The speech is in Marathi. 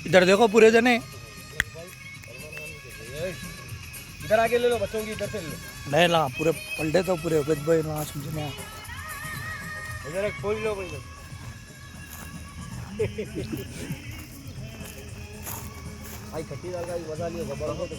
इधर देखो पूरे जने। इधर आगे ले लो, बच्चों की इधर से ले लो। नहीं ला पूरे पलटे तो पूरे गज भाई ना समझने। इधर एक खोल लो भाई। भाई खट्टी दाल का भी मजा लियो, बड़ा हो तो